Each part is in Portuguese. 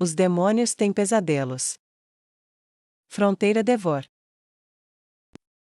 Os demônios têm pesadelos. Fronteira Devor.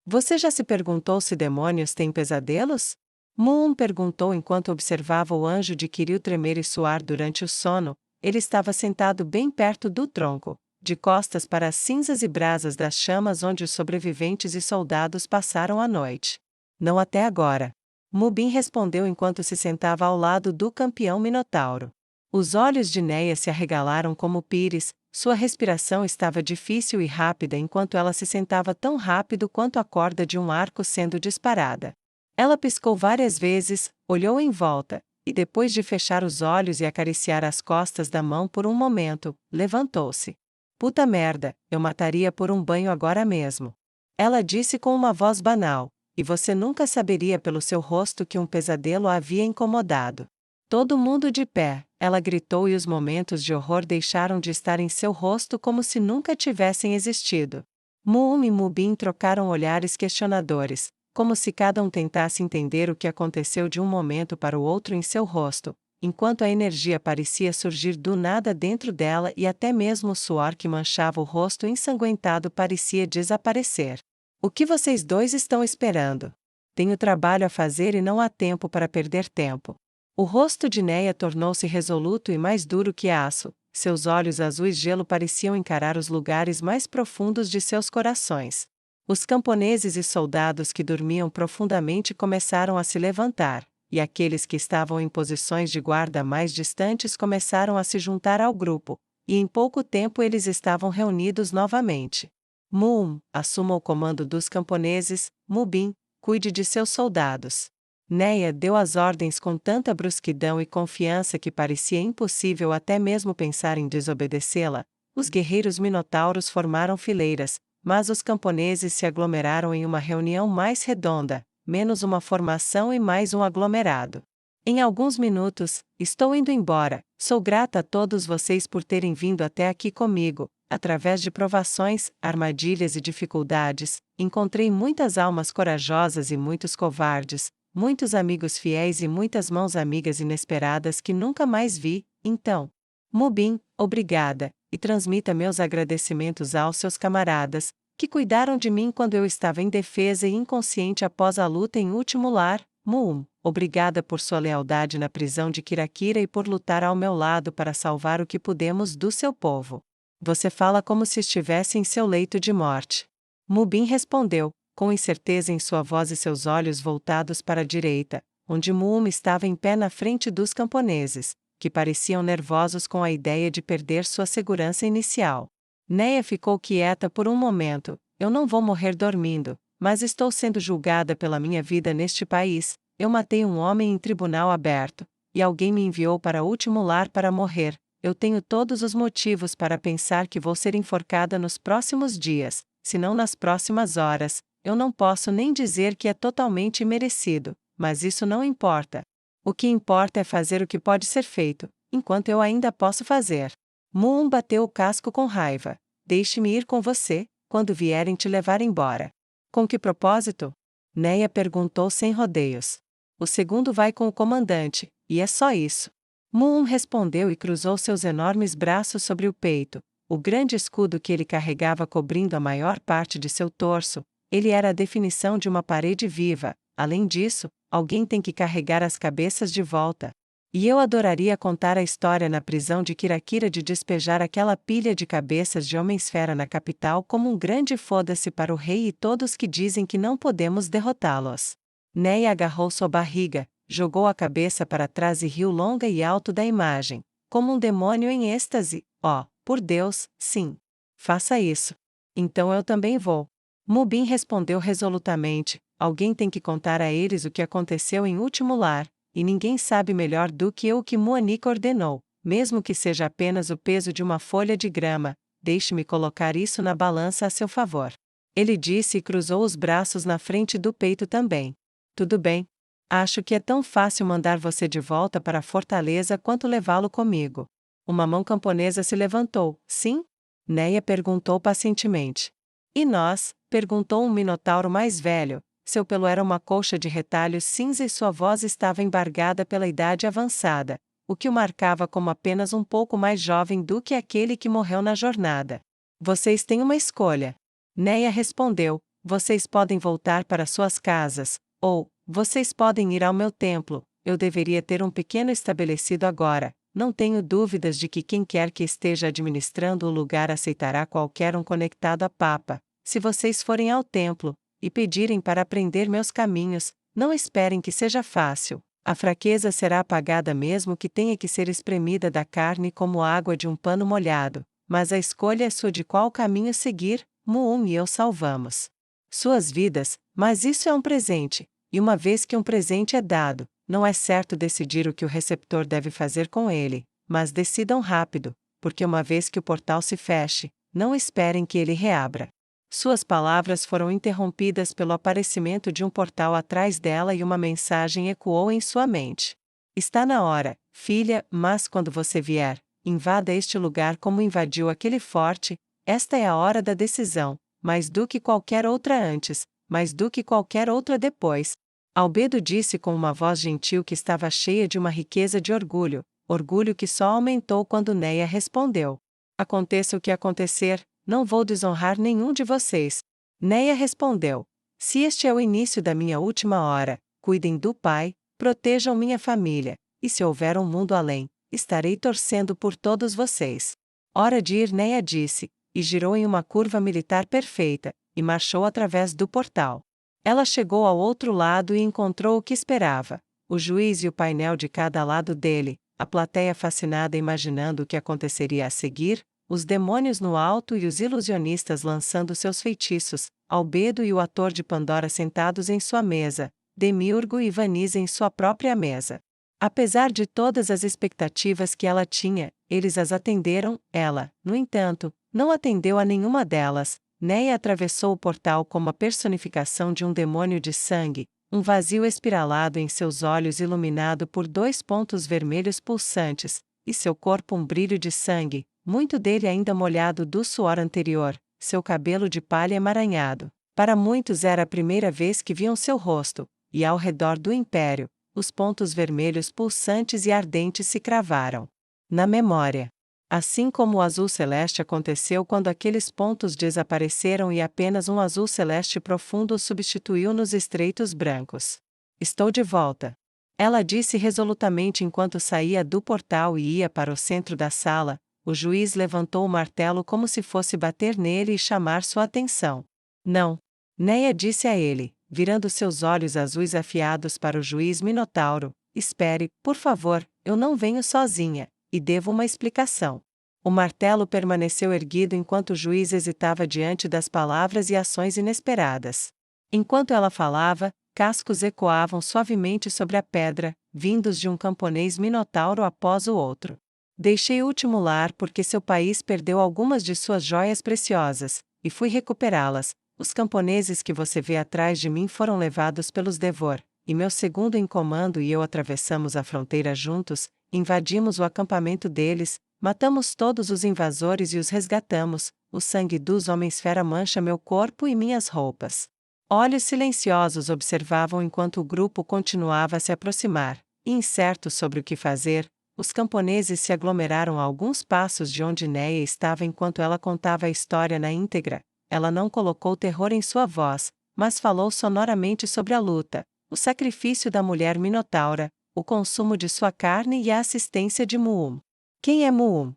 Você já se perguntou se demônios têm pesadelos? Moon perguntou enquanto observava o anjo de Kiril tremer e suar durante o sono. Ele estava sentado bem perto do tronco, de costas para as cinzas e brasas das chamas onde os sobreviventes e soldados passaram a noite. Não até agora. Mubin respondeu enquanto se sentava ao lado do campeão Minotauro. Os olhos de Neia se arregalaram como pires, sua respiração estava difícil e rápida enquanto ela se sentava tão rápido quanto a corda de um arco sendo disparada. Ela piscou várias vezes, olhou em volta, e depois de fechar os olhos e acariciar as costas da mão por um momento, levantou-se. Puta merda, eu mataria por um banho agora mesmo. Ela disse com uma voz banal, e você nunca saberia pelo seu rosto que um pesadelo a havia incomodado. Todo mundo de pé, ela gritou e os momentos de horror deixaram de estar em seu rosto como se nunca tivessem existido. Moon e Mubin trocaram olhares questionadores, como se cada um tentasse entender o que aconteceu de um momento para o outro em seu rosto, enquanto a energia parecia surgir do nada dentro dela e até mesmo o suor que manchava o rosto ensanguentado parecia desaparecer. O que vocês dois estão esperando? Tenho trabalho a fazer e não há tempo para perder tempo. O rosto de Neia tornou-se resoluto e mais duro que aço, seus olhos azuis gelo pareciam encarar os lugares mais profundos de seus corações. Os camponeses e soldados que dormiam profundamente começaram a se levantar, e aqueles que estavam em posições de guarda mais distantes começaram a se juntar ao grupo, e em pouco tempo eles estavam reunidos novamente. Moon, assuma o comando dos camponeses, Mubin, cuide de seus soldados. Neia deu as ordens com tanta brusquidão e confiança que parecia impossível até mesmo pensar em desobedecê-la. Os guerreiros minotauros formaram fileiras, mas os camponeses se aglomeraram em uma reunião mais redonda, menos uma formação e mais um aglomerado. Em alguns minutos, estou indo embora. Sou grata a todos vocês por terem vindo até aqui comigo. Através de provações, armadilhas e dificuldades, encontrei muitas almas corajosas e muitos covardes, muitos amigos fiéis e muitas mãos amigas inesperadas que nunca mais vi. Então, Mubin, obrigada, e transmita meus agradecimentos aos seus camaradas, que cuidaram de mim quando eu estava indefesa e inconsciente após a luta em último lar. Moon, obrigada por sua lealdade na prisão de Kirakira e por lutar ao meu lado para salvar o que pudemos do seu povo. Você fala como se estivesse em seu leito de morte. Mubin respondeu, com incerteza em sua voz e seus olhos voltados para a direita, onde Moon estava em pé na frente dos camponeses, que pareciam nervosos com a ideia de perder sua segurança inicial. Neia ficou quieta por um momento. Eu não vou morrer dormindo, mas estou sendo julgada pela minha vida neste país. Eu matei um homem em tribunal aberto, e alguém me enviou para o último lar para morrer. Eu tenho todos os motivos para pensar que vou ser enforcada nos próximos dias, se não nas próximas horas. Eu não posso nem dizer que é totalmente merecido, mas isso não importa. O que importa é fazer o que pode ser feito, enquanto eu ainda posso fazer. Moon bateu o casco com raiva. Deixe-me ir com você, quando vierem te levar embora. Com que propósito? Neia perguntou sem rodeios. O segundo vai com o comandante, e é só isso. Moon respondeu e cruzou seus enormes braços sobre o peito, o grande escudo que ele carregava cobrindo a maior parte de seu torso. Ele era a definição de uma parede viva. Além disso, alguém tem que carregar as cabeças de volta. E eu adoraria contar a história na prisão de Kirakira de despejar aquela pilha de cabeças de Homem-Esfera na capital como um grande foda-se para o rei e todos que dizem que não podemos derrotá-los. Neia agarrou sua barriga, jogou a cabeça para trás e riu longa e alto da imagem, como um demônio em êxtase. Oh, por Deus, sim. Faça isso. Então eu também vou. Mubin respondeu resolutamente, alguém tem que contar a eles o que aconteceu em último lar, e ninguém sabe melhor do que eu o que Muanica ordenou, mesmo que seja apenas o peso de uma folha de grama. Deixe-me colocar isso na balança a seu favor. Ele disse e cruzou os braços na frente do peito também. Tudo bem. Acho que é tão fácil mandar você de volta para a fortaleza quanto levá-lo comigo. Uma mão camponesa se levantou. Sim? Neia perguntou pacientemente. E nós? Perguntou um minotauro mais velho. Seu pelo era uma colcha de retalhos cinza e sua voz estava embargada pela idade avançada. o que o marcava como apenas um pouco mais jovem do que aquele que morreu na jornada. Vocês têm uma escolha. Neia respondeu: vocês podem voltar para suas casas, ou, vocês podem ir ao meu templo. Eu deveria ter um pequeno estabelecido agora. Não tenho dúvidas de que quem quer que esteja administrando o lugar aceitará qualquer um conectado à Papa. Se vocês forem ao templo e pedirem para aprender meus caminhos, não esperem que seja fácil. A fraqueza será apagada mesmo que tenha que ser espremida da carne como água de um pano molhado, mas a escolha é sua de qual caminho seguir. Muum e eu salvamos suas vidas, mas isso é um presente, e uma vez que um presente é dado, não é certo decidir o que o receptor deve fazer com ele, mas decidam rápido, porque uma vez que o portal se feche, não esperem que ele reabra. Suas palavras foram interrompidas pelo aparecimento de um portal atrás dela e uma mensagem ecoou em sua mente. Está na hora, filha, mas quando você vier, invada este lugar como invadiu aquele forte. Esta é a hora da decisão, mais do que qualquer outra antes, mais do que qualquer outra depois. Albedo disse com uma voz gentil que estava cheia de uma riqueza de orgulho, orgulho que só aumentou quando Neia respondeu: aconteça o que acontecer, não vou desonrar nenhum de vocês. Neia respondeu: se este é o início da minha última hora, cuidem do pai, protejam minha família, e se houver um mundo além, estarei torcendo por todos vocês. Hora de ir, Neia disse, e girou em uma curva militar perfeita, e marchou através do portal. Ela chegou ao outro lado e encontrou o que esperava: o juiz e o painel de cada lado dele, a plateia fascinada imaginando o que aconteceria a seguir, os demônios no alto e os ilusionistas lançando seus feitiços, Albedo e o ator de Pandora sentados em sua mesa, Demiurgo e Vanise em sua própria mesa. Apesar de todas as expectativas que ela tinha, eles as atenderam. Ela, no entanto, não atendeu a nenhuma delas. Neia atravessou o portal como a personificação de um demônio de sangue, um vazio espiralado em seus olhos iluminado por 2 pontos vermelhos pulsantes, e seu corpo um brilho de sangue, muito dele ainda molhado do suor anterior, seu cabelo de palha emaranhado. Para muitos era a primeira vez que viam seu rosto, e ao redor do império, os pontos vermelhos pulsantes e ardentes se cravaram na memória. Assim como o azul celeste aconteceu quando aqueles pontos desapareceram e apenas um azul celeste profundo os substituiu nos estreitos brancos. Estou de volta. Ela disse resolutamente enquanto saía do portal e ia para o centro da sala. O juiz levantou o martelo como se fosse bater nele e chamar sua atenção. Não. Neia disse a ele, virando seus olhos azuis afiados para o juiz Minotauro: espere, por favor, eu não venho sozinha, e devo uma explicação. O martelo permaneceu erguido enquanto o juiz hesitava diante das palavras e ações inesperadas. Enquanto ela falava, cascos ecoavam suavemente sobre a pedra, vindos de um camponês minotauro após o outro. Deixei o último lar porque seu país perdeu algumas de suas joias preciosas, e fui recuperá-las. Os camponeses que você vê atrás de mim foram levados pelos Devor, e meu segundo em comando e eu atravessamos a fronteira juntos, invadimos o acampamento deles, matamos todos os invasores e os resgatamos. O sangue dos homens-fera mancha meu corpo e minhas roupas. Olhos silenciosos observavam enquanto o grupo continuava a se aproximar, e incertos sobre o que fazer, os camponeses se aglomeraram a alguns passos de onde Neia estava enquanto ela contava a história na íntegra. Ela não colocou terror em sua voz, mas falou sonoramente sobre a luta, o sacrifício da mulher minotaura, o consumo de sua carne e a assistência de Muum. Quem é Muum?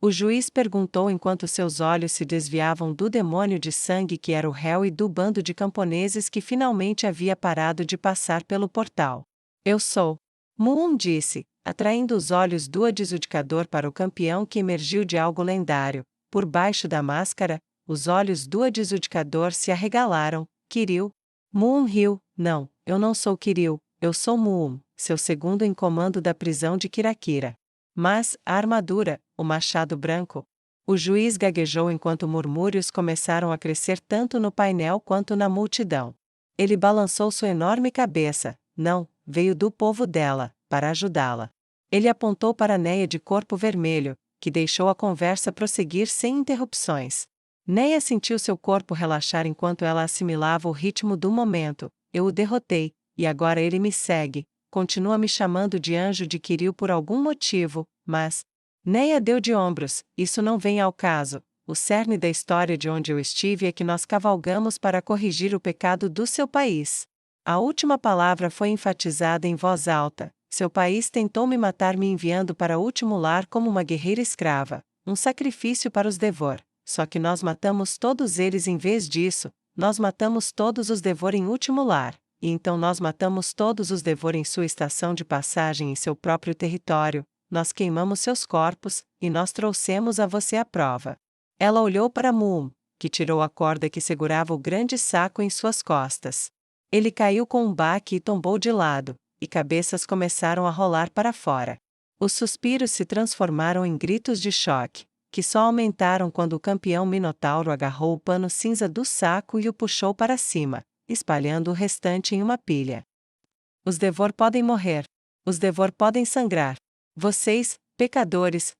O juiz perguntou enquanto seus olhos se desviavam do demônio de sangue que era o réu e do bando de camponeses que finalmente havia parado de passar pelo portal. Eu sou. Muum disse, atraindo os olhos do adjudicador para o campeão que emergiu de algo lendário. Por baixo da máscara, os olhos do adjudicador se arregalaram. Kiril. Muum riu. Não, eu não sou Kiril, eu sou Muum, seu segundo em comando da prisão de Kirakira. Mas, a armadura, o machado branco. O juiz gaguejou enquanto murmúrios começaram a crescer tanto no painel quanto na multidão. Ele balançou sua enorme cabeça. Não, veio do povo dela, para ajudá-la. Ele apontou para Neia de corpo vermelho, que deixou a conversa prosseguir sem interrupções. Neia sentiu seu corpo relaxar enquanto ela assimilava o ritmo do momento. Eu o derrotei, e agora ele me segue. continua me chamando de anjo de Quiril por algum motivo, mas... Neia deu de ombros, isso não vem ao caso. O cerne da história de onde eu estive é que nós cavalgamos para corrigir o pecado do seu país. A última palavra foi enfatizada em voz alta. Seu país tentou me matar me enviando para o último lar como uma guerreira escrava, um sacrifício para os Devor. Só que nós matamos todos eles em vez disso, nós matamos todos os Devor em último lar, e então nós matamos todos os Devor em sua estação de passagem em seu próprio território, nós queimamos seus corpos, e nós trouxemos a você a prova. Ela olhou para Muum, que tirou a corda que segurava o grande saco em suas costas. Ele caiu com um baque e tombou de lado, e cabeças começaram a rolar para fora. Os suspiros se transformaram em gritos de choque, que só aumentaram quando o campeão Minotauro agarrou o pano cinza do saco e o puxou para cima, espalhando o restante em uma pilha. Os Devor podem morrer. Os Devor podem sangrar. Vocês, pecadores,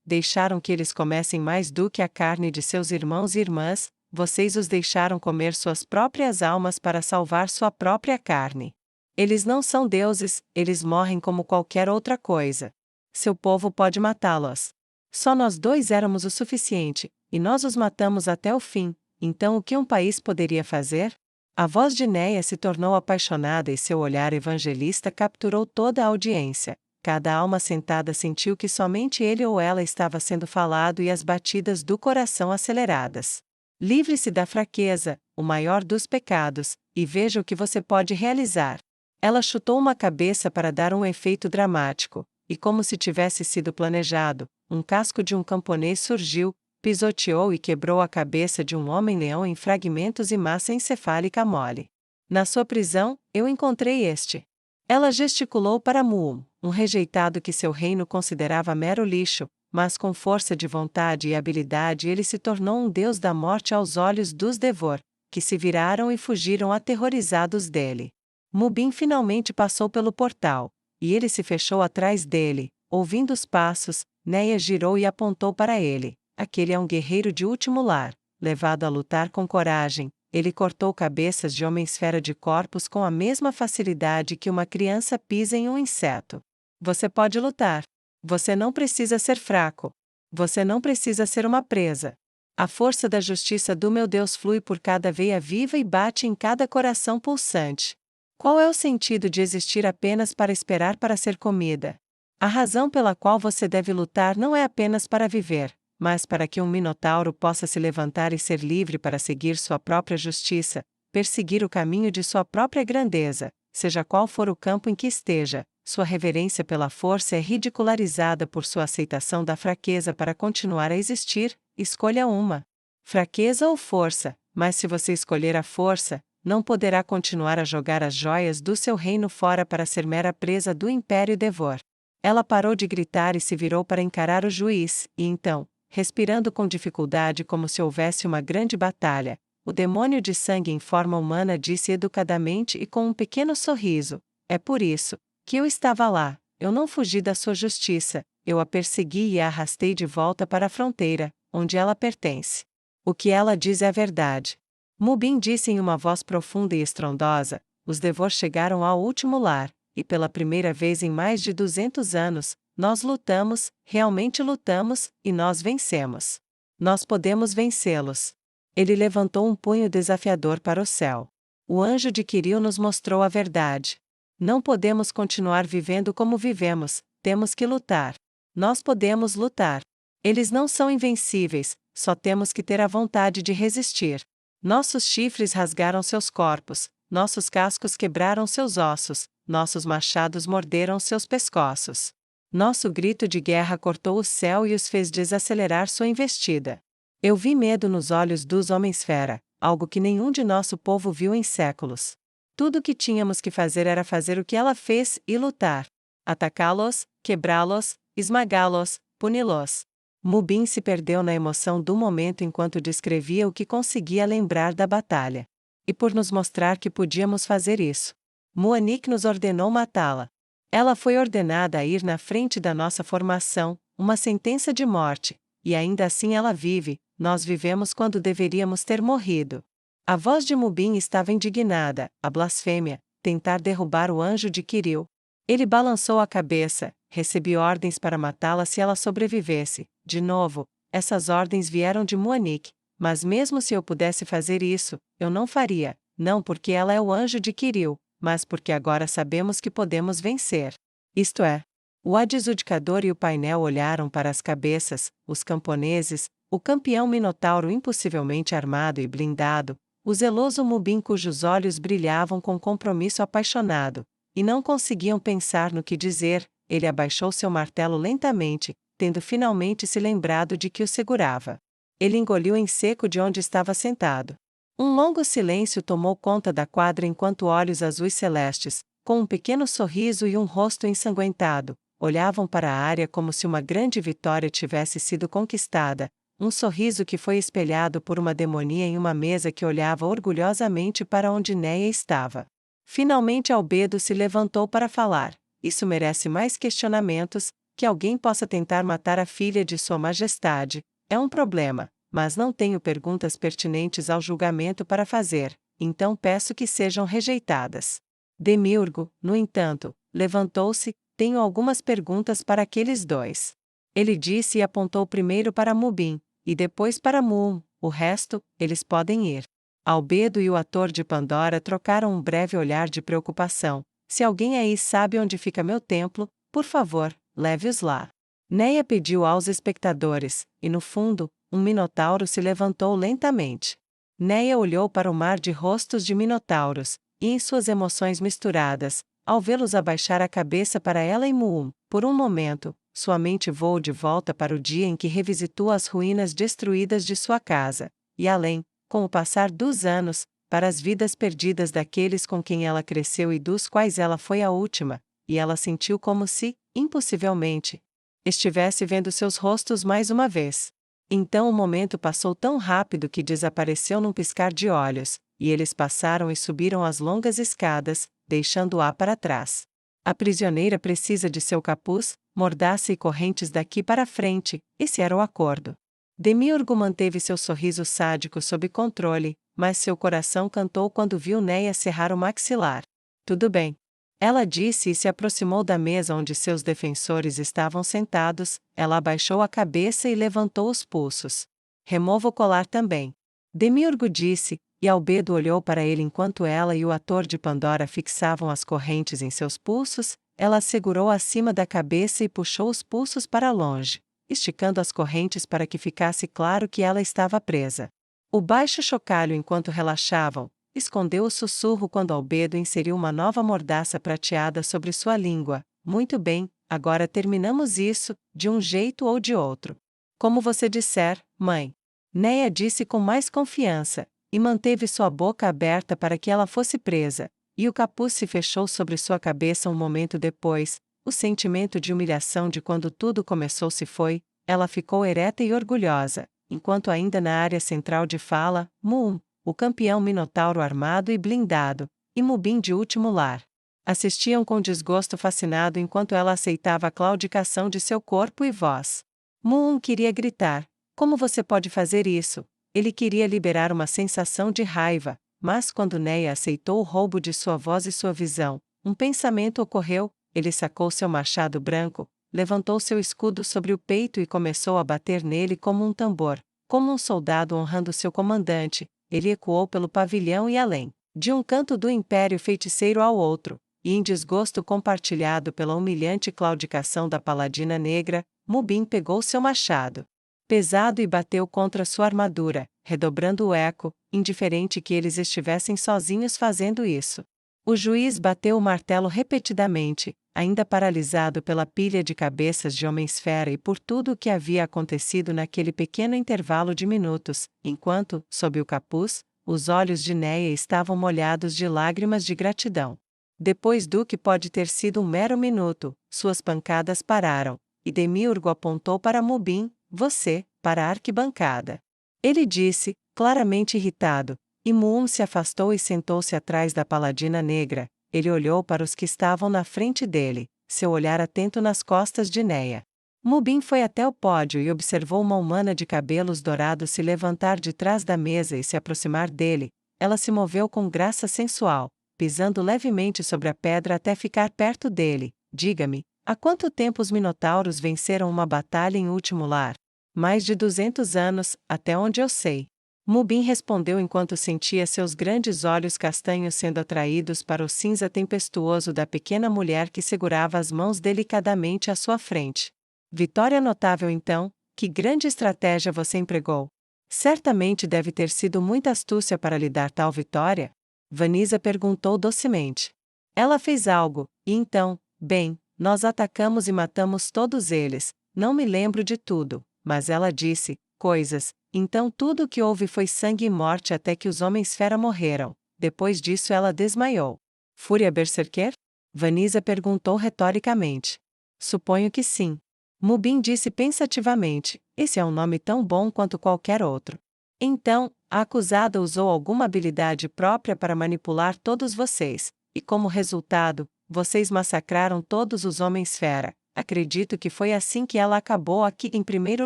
deixaram que eles comessem mais do que a carne de seus irmãos e irmãs, vocês os deixaram comer suas próprias almas para salvar sua própria carne. Eles não são deuses, eles morrem como qualquer outra coisa. Seu povo pode matá-los. Só nós dois éramos o suficiente, e nós os matamos até o fim, então o que um país poderia fazer? A voz de Neia se tornou apaixonada e seu olhar evangelista capturou toda a audiência. Cada alma sentada sentiu que somente ele ou ela estava sendo falado e as batidas do coração aceleradas. Livre-se da fraqueza, o maior dos pecados, e veja o que você pode realizar. Ela chutou uma cabeça para dar um efeito dramático, e como se tivesse sido planejado, um casco de um camponês surgiu, pisoteou e quebrou a cabeça de um homem-leão em fragmentos e massa encefálica mole. Na sua prisão, eu encontrei este. Ela gesticulou para Muum, um rejeitado que seu reino considerava mero lixo, mas com força de vontade e habilidade ele se tornou um deus da morte aos olhos dos Devor, que se viraram e fugiram aterrorizados dele. Mubin finalmente passou pelo portal, e ele se fechou atrás dele. Ouvindo os passos, Neia girou e apontou para ele. Aquele é um guerreiro de último lar, levado a lutar com coragem. Ele cortou cabeças de homens-fera de corpos com a mesma facilidade que uma criança pisa em um inseto. Você pode lutar. Você não precisa ser fraco. Você não precisa ser uma presa. A força da justiça do meu Deus flui por cada veia viva e bate em cada coração pulsante. Qual é o sentido de existir apenas para esperar para ser comida? A razão pela qual você deve lutar não é apenas para viver, mas para que um minotauro possa se levantar e ser livre para seguir sua própria justiça, perseguir o caminho de sua própria grandeza, seja qual for o campo em que esteja. Sua reverência pela força é ridicularizada por sua aceitação da fraqueza para continuar a existir. Escolha uma. Fraqueza ou força, mas se você escolher a força, não poderá continuar a jogar as joias do seu reino fora para ser mera presa do Império Devor. Ela parou de gritar e se virou para encarar o juiz, e então, respirando com dificuldade como se houvesse uma grande batalha, o demônio de sangue em forma humana disse educadamente e com um pequeno sorriso: é por isso que eu estava lá, eu não fugi da sua justiça, eu a persegui e a arrastei de volta para a fronteira, onde ela pertence. O que ela diz é a verdade. Mubin disse em uma voz profunda e estrondosa: os Devor chegaram ao último lar, e pela primeira vez em mais de 200 anos, nós lutamos, realmente lutamos, e nós vencemos. Nós podemos vencê-los. Ele levantou um punho desafiador para o céu. O anjo de Quiril nos mostrou a verdade. Não podemos continuar vivendo como vivemos, temos que lutar. Nós podemos lutar. Eles não são invencíveis, só temos que ter a vontade de resistir. Nossos chifres rasgaram seus corpos, nossos cascos quebraram seus ossos, nossos machados morderam seus pescoços. Nosso grito de guerra cortou o céu e os fez desacelerar sua investida. Eu vi medo nos olhos dos homens-fera, algo que nenhum de nosso povo viu em séculos. Tudo o que tínhamos que fazer era fazer o que ela fez e lutar. Atacá-los, quebrá-los, esmagá-los, puni-los. Mubin se perdeu na emoção do momento enquanto descrevia o que conseguia lembrar da batalha. E por nos mostrar que podíamos fazer isso, Muanik nos ordenou matá-la. Ela foi ordenada a ir na frente da nossa formação, uma sentença de morte, e ainda assim ela vive, nós vivemos quando deveríamos ter morrido. A voz de Mubin estava indignada, a blasfêmia, tentar derrubar o anjo de Quiril. Ele balançou a cabeça, recebi ordens para matá-la se ela sobrevivesse. De novo, essas ordens vieram de Muanik, mas mesmo se eu pudesse fazer isso, eu não faria, não porque ela é o anjo de Quiril, mas porque agora sabemos que podemos vencer. Isto é, o adjudicador e o painel olharam para as cabeças, os camponeses, o campeão minotauro impossivelmente armado e blindado, o zeloso Mubin cujos olhos brilhavam com compromisso apaixonado, e não conseguiam pensar no que dizer. Ele abaixou seu martelo lentamente, tendo finalmente se lembrado de que o segurava. Ele engoliu em seco de onde estava sentado. Um longo silêncio tomou conta da quadra enquanto olhos azuis celestes, com um pequeno sorriso e um rosto ensanguentado, olhavam para a área como se uma grande vitória tivesse sido conquistada, um sorriso que foi espelhado por uma demonia em uma mesa que olhava orgulhosamente para onde Neia estava. Finalmente Albedo se levantou para falar. Isso merece mais questionamentos, que alguém possa tentar matar a filha de Sua Majestade, é um problema, mas não tenho perguntas pertinentes ao julgamento para fazer, então peço que sejam rejeitadas. Demiurgo, no entanto, levantou-se, tenho algumas perguntas para aqueles dois. Ele disse e apontou primeiro para Mubin, e depois para Muum, o resto, eles podem ir. Albedo e o ator de Pandora trocaram um breve olhar de preocupação. Se alguém aí sabe onde fica meu templo, por favor, leve-os lá. Neia pediu aos espectadores, e no fundo, um minotauro se levantou lentamente. Neia olhou para o mar de rostos de minotauros, e em suas emoções misturadas, ao vê-los abaixar a cabeça para ela e Muum, por um momento, sua mente voou de volta para o dia em que revisitou as ruínas destruídas de sua casa, e além, com o passar dos anos, para as vidas perdidas daqueles com quem ela cresceu e dos quais ela foi a última, e ela sentiu como se, impossivelmente, estivesse vendo seus rostos mais uma vez. Então o momento passou tão rápido que desapareceu num piscar de olhos, e eles passaram e subiram as longas escadas, deixando-a para trás. A prisioneira precisa de seu capuz, mordaça e correntes daqui para frente, esse era o acordo. Demiurgo manteve seu sorriso sádico sob controle, mas seu coração cantou quando viu Neia cerrar o maxilar. Tudo bem. Ela disse e se aproximou da mesa onde seus defensores estavam sentados, ela abaixou a cabeça e levantou os pulsos. Remova o colar também. Demiurgo disse, e Albedo olhou para ele enquanto ela e o ator de Pandora fixavam as correntes em seus pulsos, ela as segurou acima da cabeça e puxou os pulsos para longe, esticando as correntes para que ficasse claro que ela estava presa. O baixo chocalho enquanto relaxavam, escondeu o sussurro quando Albedo inseriu uma nova mordaça prateada sobre sua língua. Muito bem, agora terminamos isso, de um jeito ou de outro. Como você disser, mãe. Neia disse com mais confiança, e manteve sua boca aberta para que ela fosse presa, e o capuz se fechou sobre sua cabeça um momento depois. O sentimento de humilhação de quando tudo começou se foi, ela ficou ereta e orgulhosa, enquanto ainda na área central de fala, Muum, o campeão minotauro armado e blindado, e Mubin de último lar, assistiam com desgosto fascinado enquanto ela aceitava a claudicação de seu corpo e voz. Muum queria gritar, como você pode fazer isso? Ele queria liberar uma sensação de raiva, mas quando Neia aceitou o roubo de sua voz e sua visão, um pensamento ocorreu. Ele sacou seu machado branco, levantou seu escudo sobre o peito e começou a bater nele como um tambor, como um soldado honrando seu comandante. Ele ecoou pelo pavilhão e além, de um canto do império feiticeiro ao outro, e em desgosto compartilhado pela humilhante claudicação da paladina negra, Mubin pegou seu machado pesado e bateu contra sua armadura, redobrando o eco, indiferente que eles estivessem sozinhos fazendo isso. O juiz bateu o martelo repetidamente, ainda paralisado pela pilha de cabeças de Homem-Esfera e por tudo o que havia acontecido naquele pequeno intervalo de minutos, enquanto, sob o capuz, os olhos de Neia estavam molhados de lágrimas de gratidão. Depois do que pode ter sido um mero minuto, suas pancadas pararam, e Demiurgo apontou para Mubin, você, para a arquibancada. Ele disse, claramente irritado, e Muum se afastou e sentou-se atrás da paladina negra. Ele olhou para os que estavam na frente dele, seu olhar atento nas costas de Neia. Mubin foi até o pódio e observou uma humana de cabelos dourados se levantar de trás da mesa e se aproximar dele. Ela se moveu com graça sensual, pisando levemente sobre a pedra até ficar perto dele. Diga-me, há quanto tempo os minotauros venceram uma batalha em último lar? Mais de 200 anos, até onde eu sei. Mubin respondeu enquanto sentia seus grandes olhos castanhos sendo atraídos para o cinza tempestuoso da pequena mulher que segurava as mãos delicadamente à sua frente. Vitória notável então, que grande estratégia você empregou. Certamente deve ter sido muita astúcia para lhe dar tal vitória? Vanisa perguntou docemente. Ela fez algo, e então, bem, nós atacamos e matamos todos eles, não me lembro de tudo, mas ela disse coisas. Então tudo o que houve foi sangue e morte até que os homens-fera morreram. Depois disso ela desmaiou. Fúria berserker? Vanisa perguntou retoricamente. Suponho que sim. Mubin disse pensativamente, esse é um nome tão bom quanto qualquer outro. Então, a acusada usou alguma habilidade própria para manipular todos vocês, e como resultado, vocês massacraram todos os homens-fera. Acredito que foi assim que ela acabou aqui em primeiro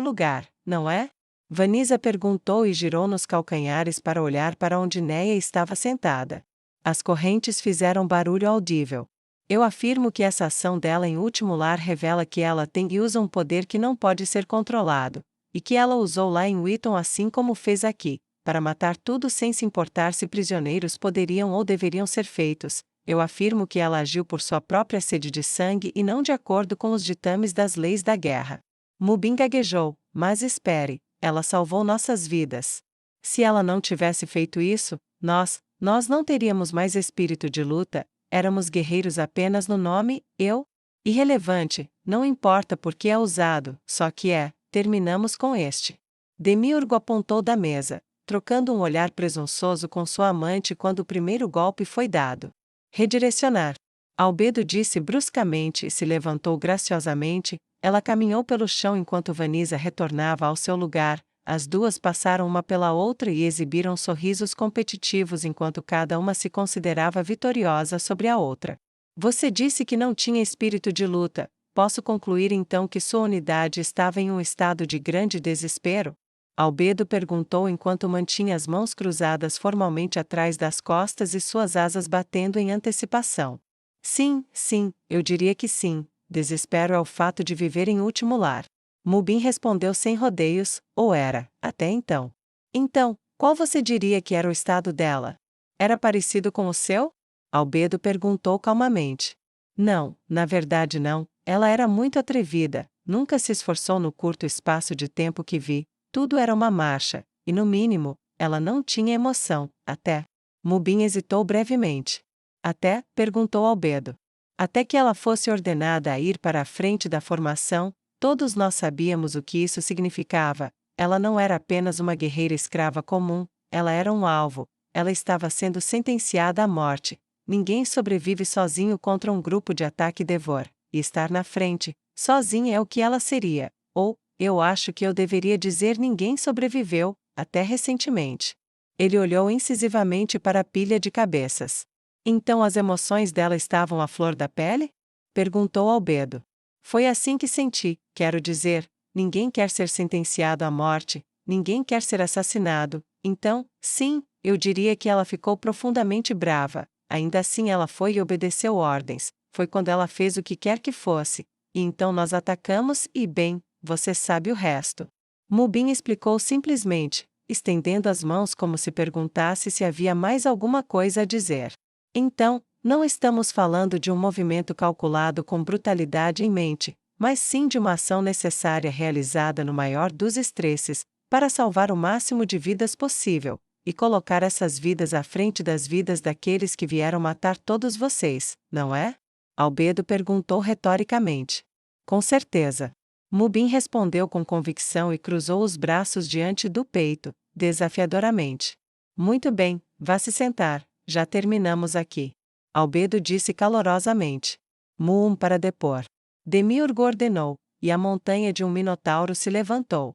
lugar, não é? Vanisa perguntou e girou nos calcanhares para olhar para onde Neia estava sentada. As correntes fizeram barulho audível. Eu afirmo que essa ação dela em último lar revela que ela tem e usa um poder que não pode ser controlado, e que ela usou lá em Wheaton assim como fez aqui, para matar tudo sem se importar se prisioneiros poderiam ou deveriam ser feitos. Eu afirmo que ela agiu por sua própria sede de sangue e não de acordo com os ditames das leis da guerra. Mubin gaguejou, mas espere. Ela salvou nossas vidas. Se ela não tivesse feito isso, nós não teríamos mais espírito de luta, éramos guerreiros apenas no nome, irrelevante, não importa por que é usado, só que terminamos com este. Demiurgo apontou da mesa, trocando um olhar presunçoso com sua amante quando o primeiro golpe foi dado. Redirecionar. Albedo disse bruscamente e se levantou graciosamente. Ela caminhou pelo chão enquanto Vanisa retornava ao seu lugar. As duas passaram uma pela outra e exibiram sorrisos competitivos enquanto cada uma se considerava vitoriosa sobre a outra. Você disse que não tinha espírito de luta. Posso concluir então que sua unidade estava em um estado de grande desespero? Albedo perguntou enquanto mantinha as mãos cruzadas formalmente atrás das costas e suas asas batendo em antecipação. Sim, eu diria que sim. Desespero é o fato de viver em último lar. Mubin respondeu sem rodeios, ou era, até então. Então, qual você diria que era o estado dela? Era parecido com o seu? Albedo perguntou calmamente. Não, na verdade não, ela era muito atrevida, nunca se esforçou no curto espaço de tempo que vi, tudo era uma marcha, e no mínimo, ela não tinha emoção, até. Mubin hesitou brevemente. Até? Perguntou Albedo. Até que ela fosse ordenada a ir para a frente da formação, todos nós sabíamos o que isso significava. Ela não era apenas uma guerreira escrava comum, ela era um alvo, ela estava sendo sentenciada à morte. Ninguém sobrevive sozinho contra um grupo de ataque Devor, e estar na frente, sozinha é o que ela seria, ou, eu acho que eu deveria dizer ninguém sobreviveu, até recentemente. Ele olhou incisivamente para a pilha de cabeças. Então as emoções dela estavam à flor da pele? Perguntou Albedo. Foi assim que senti, quero dizer, ninguém quer ser sentenciado à morte, ninguém quer ser assassinado, então, sim, eu diria que ela ficou profundamente brava, ainda assim ela foi e obedeceu ordens, foi quando ela fez o que quer que fosse, e então nós atacamos e bem, você sabe o resto. Mubin explicou simplesmente, estendendo as mãos como se perguntasse se havia mais alguma coisa a dizer. Então, não estamos falando de um movimento calculado com brutalidade em mente, mas sim de uma ação necessária realizada no maior dos estresses, para salvar o máximo de vidas possível, e colocar essas vidas à frente das vidas daqueles que vieram matar todos vocês, não é? Albedo perguntou retoricamente. Com certeza. Mubin respondeu com convicção e cruzou os braços diante do peito, desafiadoramente. Muito bem, vá se sentar. Já terminamos aqui. Albedo disse calorosamente. Para depor. Demiurgo ordenou, e a montanha de um minotauro se levantou.